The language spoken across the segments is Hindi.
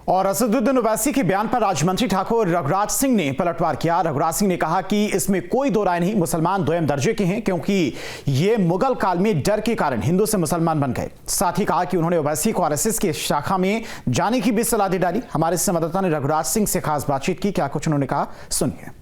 और असदुद्दीन ओवैसी के बयान पर राज्य मंत्री ठाकुर रघुराज सिंह ने पलटवार किया। रघुराज सिंह ने कहा कि इसमें कोई दो राय नहीं, मुसलमान दोयम दर्जे के हैं क्योंकि ये मुगल काल में डर के कारण हिंदू से मुसलमान बन गए। साथ ही कहा कि उन्होंने ओवैसी को आरएसएस की शाखा में जाने की भी सलाह दे डाली। हमारे संवाददाता ने रघुराज सिंह से खास बातचीत की, क्या कुछ उन्होंने कहा, सुनिए।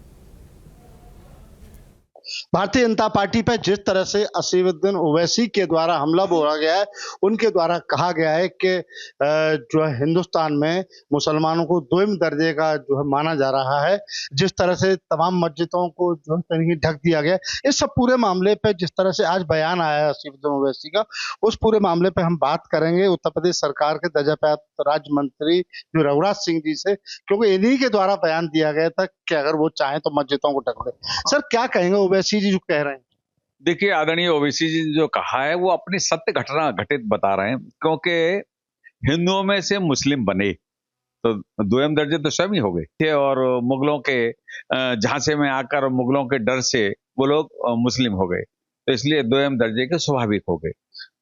भारतीय जनता पार्टी पर जिस तरह से असदुद्दीन ओवैसी के द्वारा हमला बोला गया है, उनके द्वारा कहा गया है कि जो है हिंदुस्तान में मुसलमानों को दोयम दर्जे का जो है माना जा रहा है, जिस तरह से तमाम मस्जिदों को जो है कहीं ढक दिया गया, इस सब पूरे मामले पे जिस तरह से आज बयान आया है असदुद्दीन ओवैसी का, उस पूरे मामले पे हम बात करेंगे उत्तर प्रदेश सरकार के दर्जाप्राप्त राज्य मंत्री जो रघुराज सिंह जी से, क्योंकि इन्हीं के द्वारा बयान दिया गया था कि अगर वो चाहें तो मस्जिदों को ढक दे। सर, क्या कहेंगे ओवैसी जी जो कह रहे हैं? देखिए, आदरणीय ओवैसी जी जो कहा है वो अपनी सत्य घटना घटित बता रहे हैं, क्योंकि हिंदुओं में से मुस्लिम बने तो दोयम दर्जे तो स्वयं ही हो गए थे और मुगलों के झांसे में आकर मुगलों के डर से वो लोग मुस्लिम हो गए, तो इसलिए दोयम दर्जे के स्वाभाविक हो गए।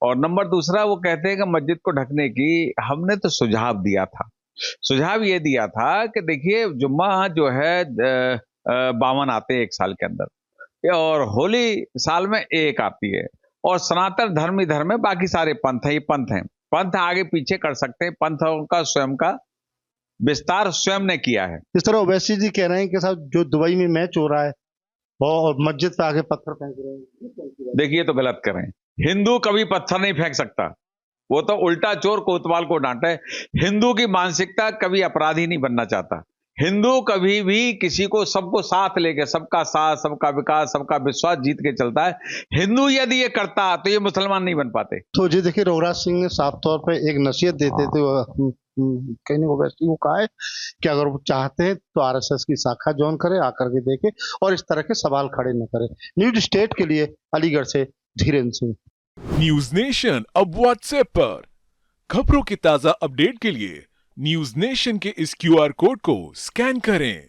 और नंबर दूसरा, वो कहते हैं कि मस्जिद को ढकने की हमने तो सुझाव दिया था। सुझाव ये दिया था कि देखिए, जुम्मा जो है 52 आते हैं एक साल के अंदर, और होली साल में एक आती है, और सनातन धर्म ही धर्म है, बाकी सारे पंथ ही पंथ हैं। पंथ आगे पीछे कर सकते हैं, पंथों का स्वयं का विस्तार स्वयं ने किया है। इस तरह ओवैसी जी कह रहे हैं कि साहब जो दुबई में मैच हो रहा है और मस्जिद पे आके पत्थर फेंक रहे हैं। देखिए, तो गलत कर रहे हैं। हिंदू कभी पत्थर नहीं फेंक सकता, वो तो उल्टा चोर कोतवाल को डांटे। हिंदू की मानसिकता कभी अपराधी नहीं बनना चाहता। हिंदू कभी भी किसी को, सबको साथ लेके, सबका साथ, सबका विकास, सबका विश्वास जीत के चलता है। हिंदू यदि ये करता तो ये मुसलमान नहीं बन पाते। तो जी देखिए, रघुराज सिंह ने साफ तौर पे एक नसीहत देते थे, कहीं ओवैसी को कहा है कि अगर वो चाहते हैं तो आरएसएस की शाखा ज्वाइन करे, आकर के देखे और इस तरह के सवाल खड़े न करे। न्यूज स्टेट के लिए अलीगढ़ से धीरेन्द्र सिंह। न्यूज नेशन अब व्हाट्सएप पर खबरों की ताजा अपडेट के लिए न्यूज नेशन के इस क्यूआर कोड को स्कैन करें।